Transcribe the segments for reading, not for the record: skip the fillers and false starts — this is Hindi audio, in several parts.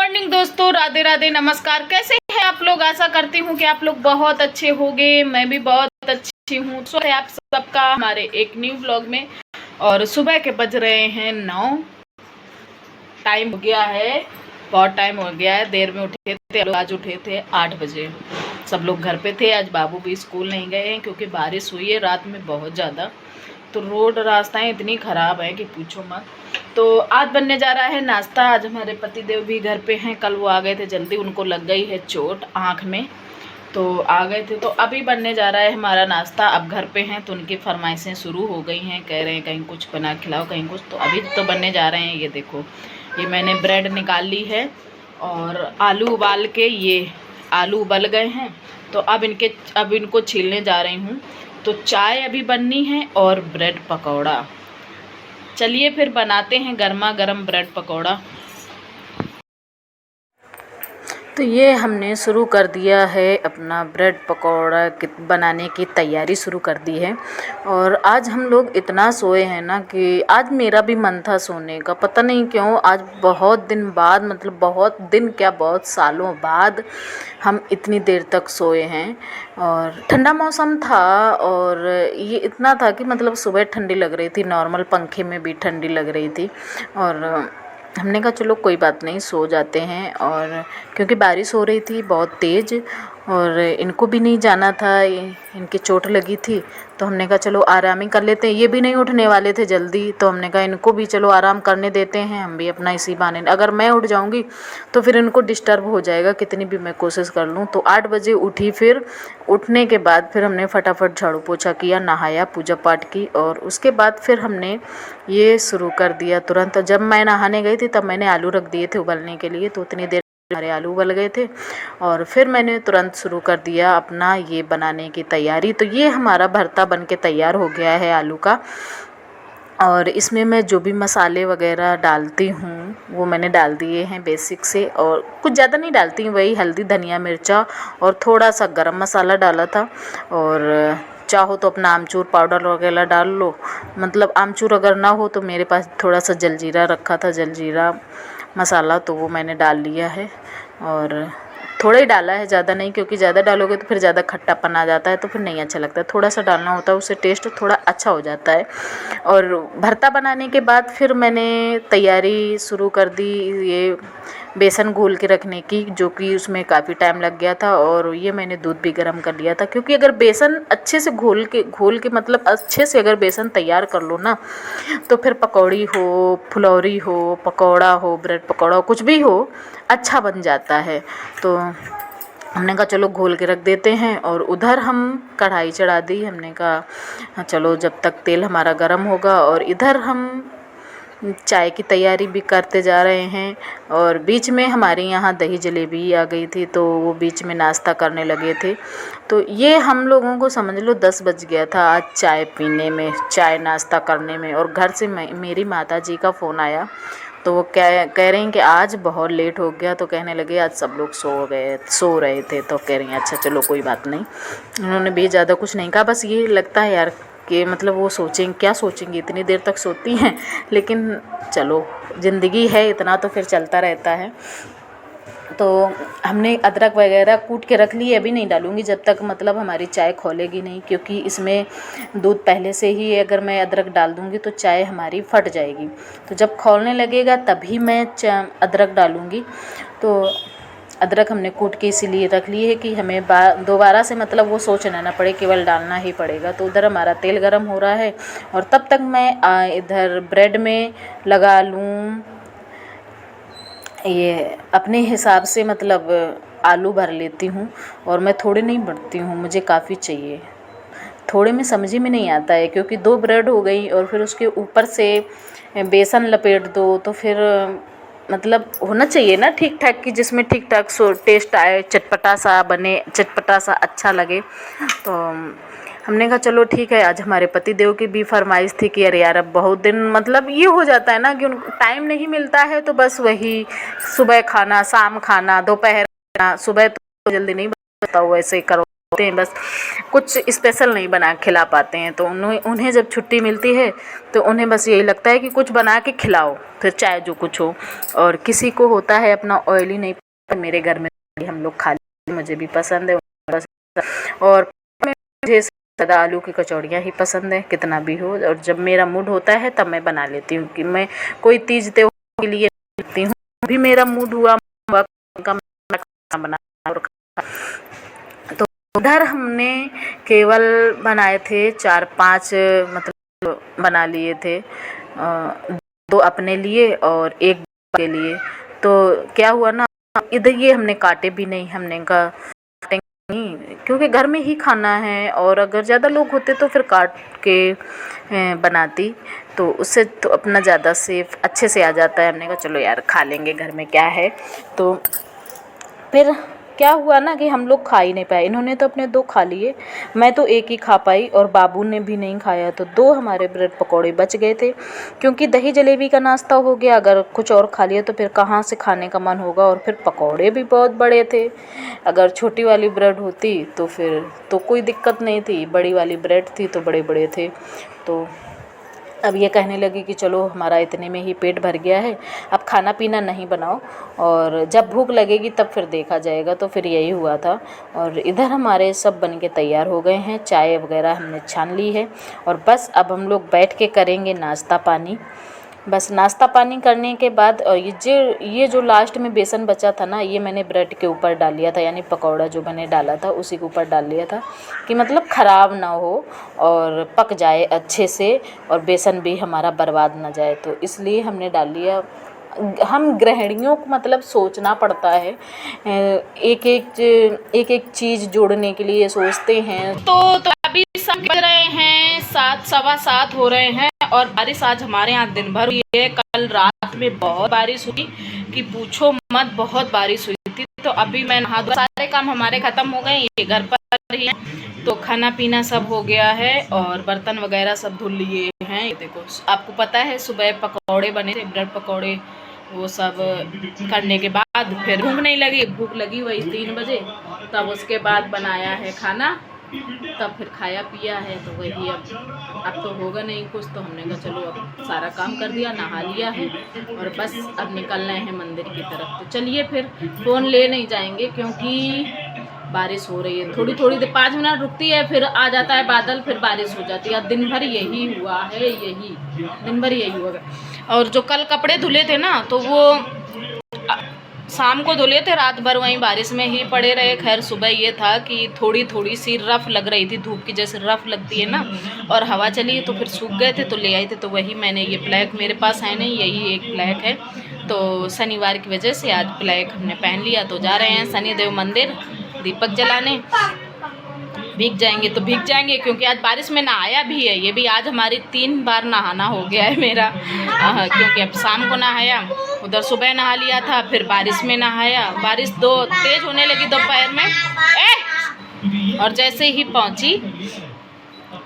मॉर्निंग दोस्तों, राधे राधे, नमस्कार। कैसे हैं आप लोग? आशा करती हूँ कि आप लोग बहुत अच्छे होंगे। मैं भी बहुत अच्छी हूँ। तो आप सबका हमारे एक न्यू व्लॉग में। और सुबह के बज रहे हैं 9। टाइम हो गया है, बहुत टाइम हो गया है। देर में उठे थे, आज उठे थे 8 बजे। सब लोग घर पे थे। आज बाबू भी स्कूल नहीं गए हैं क्योंकि बारिश हुई है रात में बहुत ज़्यादा। तो रोड रास्ताएं इतनी ख़राब है कि पूछो मत। तो आज बनने जा रहा है नाश्ता। आज हमारे पतिदेव भी घर पे हैं। कल वो आ गए थे जल्दी, उनको लग गई है चोट आँख में, तो आ गए थे। तो अभी बनने जा रहा है हमारा नाश्ता। अब घर पे हैं तो उनकी फरमाइशें शुरू हो गई हैं। कह रहे हैं कहीं कुछ बना खिलाओ, कहीं कुछ। तो अभी तो बनने जा रहे हैं। ये देखो, ये मैंने ब्रेड निकाल ली है और आलू उबाल के, ये आलू उबल गए हैं। तो अब इनको छीलने जा रही हूँ। तो चाय अभी बननी है और ब्रेड पकौड़ा। चलिए फिर बनाते हैं गर्मा गर्म ब्रेड पकौड़ा। तो ये हमने शुरू कर दिया है अपना ब्रेड पकौड़ा बनाने की तैयारी शुरू कर दी है। और आज हम लोग इतना सोए हैं ना कि आज मेरा भी मन था सोने का, पता नहीं क्यों। आज बहुत दिन बाद, मतलब बहुत दिन क्या, बहुत सालों बाद हम इतनी देर तक सोए हैं। और ठंडा मौसम था और ये इतना था कि मतलब सुबह ठंडी लग रही थी, नॉर्मल पंखे में भी ठंडी लग रही थी। और हमने कहा चलो कोई बात नहीं, सो जाते हैं। और क्योंकि बारिश हो रही थी बहुत तेज़ और इनको भी नहीं जाना था, इनकी चोट लगी थी। तो हमने कहा चलो आराम ही कर लेते हैं। ये भी नहीं उठने वाले थे जल्दी, तो हमने कहा इनको भी चलो आराम करने देते हैं, हम भी अपना इसी बहाने। अगर मैं उठ जाऊंगी तो फिर इनको डिस्टर्ब हो जाएगा, कितनी भी मैं कोशिश कर लूँ। तो 8 बजे उठी। फिर उठने के बाद फिर हमने फटाफट झाड़ू पोछा किया, नहाया, पूजा पाठ की। और उसके बाद फिर हमने ये शुरू कर दिया तुरंत। जब मैं नहाने गई थी तब मैंने आलू रख दिए थे उबलने के लिए, तो उतनी देर हमारे आलू उबल गए थे। और फिर मैंने तुरंत शुरू कर दिया अपना ये बनाने की तैयारी। तो ये हमारा भरता बन के तैयार हो गया है आलू का। और इसमें मैं जो भी मसाले वगैरह डालती हूँ वो मैंने डाल दिए हैं बेसिक से, और कुछ ज़्यादा नहीं डालती हूँ। वही हल्दी, धनिया, मिर्चा और थोड़ा सा गरम मसाला डाला था। और चाहो तो अपना आमचूर पाउडर वगैरह डाल लो। मतलब आमचूर अगर ना हो तो मेरे पास थोड़ा सा जलजीरा रखा था, जलजीरा मसाला, तो वो मैंने डाल लिया है। और थोड़ा ही डाला है, ज़्यादा नहीं, क्योंकि ज़्यादा डालोगे तो फिर ज़्यादा खट्टापन आ जाता है, तो फिर नहीं अच्छा लगता है। थोड़ा सा डालना होता है, उससे टेस्ट थोड़ा अच्छा हो जाता है। और भरता बनाने के बाद फिर मैंने तैयारी शुरू कर दी ये बेसन घोल के रखने की, जो कि उसमें काफ़ी टाइम लग गया था। और ये मैंने दूध भी गर्म कर लिया था, क्योंकि अगर बेसन अच्छे से घोल के मतलब अच्छे से अगर बेसन तैयार कर लो ना, तो फिर पकौड़ी हो, फुलौरी हो, पकौड़ा हो, ब्रेड पकौड़ा, कुछ भी हो, अच्छा बन जाता है। तो हमने कहा चलो घोल के रख देते हैं। और उधर हम कढ़ाई चढ़ा दी। हमने कहा चलो जब तक तेल हमारा गर्म होगा। और इधर हम चाय की तैयारी भी करते जा रहे हैं। और बीच में हमारे यहाँ दही जलेबी आ गई थी, तो वो बीच में नाश्ता करने लगे थे। तो ये हम लोगों को समझ लो 10 बज गया था आज चाय पीने में, चाय नाश्ता करने में। और घर से मेरी माता जी का फ़ोन आया, तो वो कह रही हैं कि आज बहुत लेट हो गया। तो कहने लगे आज सब लोग सो रहे थे। तो कह रही हैं अच्छा चलो कोई बात नहीं। उन्होंने भी ज़्यादा कुछ नहीं कहा। बस ये लगता है यार कि मतलब वो क्या सोचेंगी, इतनी देर तक सोती हैं। लेकिन चलो, ज़िंदगी है, इतना तो फिर चलता रहता है। तो हमने अदरक वगैरह कूट के रख ली है, अभी नहीं डालूँगी जब तक मतलब हमारी चाय खौलेगी नहीं, क्योंकि इसमें दूध पहले से ही, अगर मैं अदरक डाल दूँगी तो चाय हमारी फट जाएगी। तो जब खौलने लगेगा तभी मैं अदरक डालूँगी। तो अदरक हमने कूट के इसीलिए रख ली है कि हमें दोबारा से मतलब वो सोचना ना पड़े, केवल डालना ही पड़ेगा। तो उधर हमारा तेल गरम हो रहा है और तब तक मैं इधर ब्रेड में लगा लूँ ये अपने हिसाब से, मतलब आलू भर लेती हूँ। और मैं थोड़े नहीं भरती हूँ, मुझे काफ़ी चाहिए। थोड़े में समझ ही में नहीं आता है, क्योंकि 2 ब्रेड हो गई और फिर उसके ऊपर से बेसन लपेट दो, तो फिर मतलब होना चाहिए ना ठीक ठाक, कि जिसमें ठीक ठाक सो टेस्ट आए, चटपटा सा बने, चटपटा सा अच्छा लगे। तो हमने कहा चलो ठीक है। आज हमारे पति देव की भी फरमाइश थी कि अरे यार अब बहुत दिन, मतलब ये हो जाता है ना कि उनको टाइम नहीं मिलता है, तो बस वही सुबह खाना, शाम खाना, दोपहर खाना, सुबह तो जल्दी नहीं बनता, वैसे करो होते हैं, बस कुछ स्पेशल नहीं बना के खिला पाते हैं। तो उन्हें जब छुट्टी मिलती है तो उन्हें बस यही लगता है कि कुछ बना के खिलाओ, फिर चाहे जो कुछ हो। और किसी को होता है अपना ऑयली नहीं, मेरे घर में हम लोग खा लेते, मुझे भी पसंद है। और मुझे ज़्यादा आलू की कचौड़ियाँ ही पसंद है, कितना भी हो। और जब मेरा मूड होता है तब मैं बना लेती हूँ कि मैं कोई तीज त्योहार के लिए करती हूँ, अभी मेरा मूड हुआ बना। और तो उधर हमने केवल बनाए थे 4-5, मतलब बना लिए थे, 2 अपने लिए और 1 के लिए। तो क्या हुआ ना, इधर ये हमने काटे भी नहीं, हमने कहा नहीं, क्योंकि घर में ही खाना है, और अगर ज़्यादा लोग होते तो फिर काट के बनाती, तो उससे तो अपना ज़्यादा सेफ अच्छे से आ जाता है। हमने कहा चलो यार खा लेंगे, घर में क्या है। तो फिर क्या हुआ ना कि हम लोग खा ही नहीं पाए, इन्होंने तो अपने 2 खा लिए, मैं तो 1 ही खा पाई, और बाबू ने भी नहीं खाया। तो 2 हमारे ब्रेड पकौड़े बच गए थे, क्योंकि दही जलेबी का नाश्ता हो गया। अगर कुछ और खा लिया तो फिर कहाँ से खाने का मन होगा। और फिर पकौड़े भी बहुत बड़े थे, अगर छोटी वाली ब्रेड होती तो फिर तो कोई दिक्कत नहीं थी, बड़ी वाली ब्रेड थी तो बड़े बड़े थे। तो अब ये कहने लगी कि चलो हमारा इतने में ही पेट भर गया है, अब खाना पीना नहीं बनाओ, और जब भूख लगेगी तब फिर देखा जाएगा। तो फिर यही हुआ था। और इधर हमारे सब बन के तैयार हो गए हैं, चाय वगैरह हमने छान ली है, और बस अब हम लोग बैठ के करेंगे नाश्ता पानी। बस नाश्ता पानी करने के बाद, और ये जो लास्ट में बेसन बचा था ना, ये मैंने ब्रेड के ऊपर डाल लिया था, यानी पकौड़ा जो मैंने डाला था उसी के ऊपर डाल लिया था, कि मतलब ख़राब ना हो और पक जाए अच्छे से, और बेसन भी हमारा बर्बाद ना जाए, तो इसलिए हमने डाल लिया। हम गृहिणियों को मतलब सोचना पड़ता है, एक एक चीज़ जोड़ने के लिए सोचते हैं। तो अभी बज रहे हैं 7, 7:15 हो रहे हैं, और बारिश आज हमारे यहाँ दिन भर हुई है। कल रात में बहुत बारिश हुई कि पूछो मत, बहुत बारिश हुई थी। तो अभी मैं नहा धो, सारे काम हमारे ख़त्म हो गए, ये घर पर ही है, तो खाना पीना सब हो गया है, और बर्तन वगैरह सब धुल लिए हैं। ये देखो, आपको पता है सुबह पकौड़े बने थे, ब्रेड पकौड़े, वो सब करने के बाद फिर भूख लगी वही 3 बजे, तब उसके बाद बनाया है खाना, तब फिर खाया पिया है। तो वही अब तो होगा नहीं कुछ, तो हमने कहा चलो अब सारा काम कर दिया, नहा लिया है, और बस अब निकलना है मंदिर की तरफ। तो चलिए, फिर फ़ोन ले नहीं जाएंगे क्योंकि बारिश हो रही है। थोड़ी देर 5 मिनट रुकती है, फिर आ जाता है बादल, फिर बारिश हो जाती है। दिन भर यही हुआ है, दिन भर यही हुआ है। और जो कल कपड़े धुले थे ना, तो वो शाम को धुले थे, रात भर वहीं बारिश में ही पड़े रहे। खैर सुबह ये था कि थोड़ी सी रफ़ लग रही थी, धूप की जैसे रफ़ लगती है ना, और हवा चली तो फिर सूख गए थे, तो ले आए थे। तो वही मैंने, ये ब्लैक मेरे पास है नहीं, यही एक ब्लैक है, तो शनिवार की वजह से आज ब्लैक हमने पहन लिया। तो जा रहे हैं शनिदेव मंदिर दीपक जलाने। भीग जाएंगे तो भीग जाएंगे, क्योंकि आज बारिश में नहाया भी है। ये भी आज हमारी 3 बार नहाना हो गया है मेरा, क्योंकि अब शाम को नहाया, उधर सुबह नहा लिया था, फिर बारिश में नहाया। बारिश तेज होने लगी दोपहर में, और जैसे ही पहुंची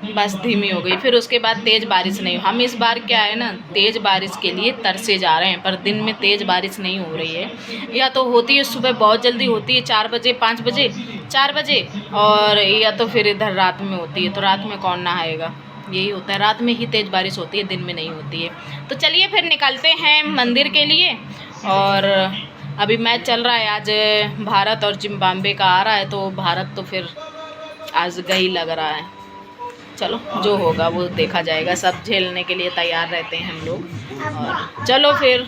बस धीमी हो गई, फिर उसके बाद तेज़ बारिश नहीं। हम इस बार क्या है ना, तेज़ बारिश के लिए तरसे जा रहे हैं, पर दिन में तेज़ बारिश नहीं हो रही है। या तो होती है सुबह बहुत जल्दी होती है, 4 बजे 5 बजे 4 बजे, और या तो फिर इधर रात में होती है। तो रात में कौन नहाएगा, यही होता है, रात में ही तेज़ बारिश होती है, दिन में नहीं होती है। तो चलिए फिर निकलते हैं मंदिर के लिए। और अभी मैच चल रहा है, आज भारत और जिम्बाब्वे का आ रहा है, तो भारत तो फिर आज गई लग रहा है। चलो जो होगा वो देखा जाएगा, सब झेलने के लिए तैयार रहते हैं हम लोग। और चलो फिर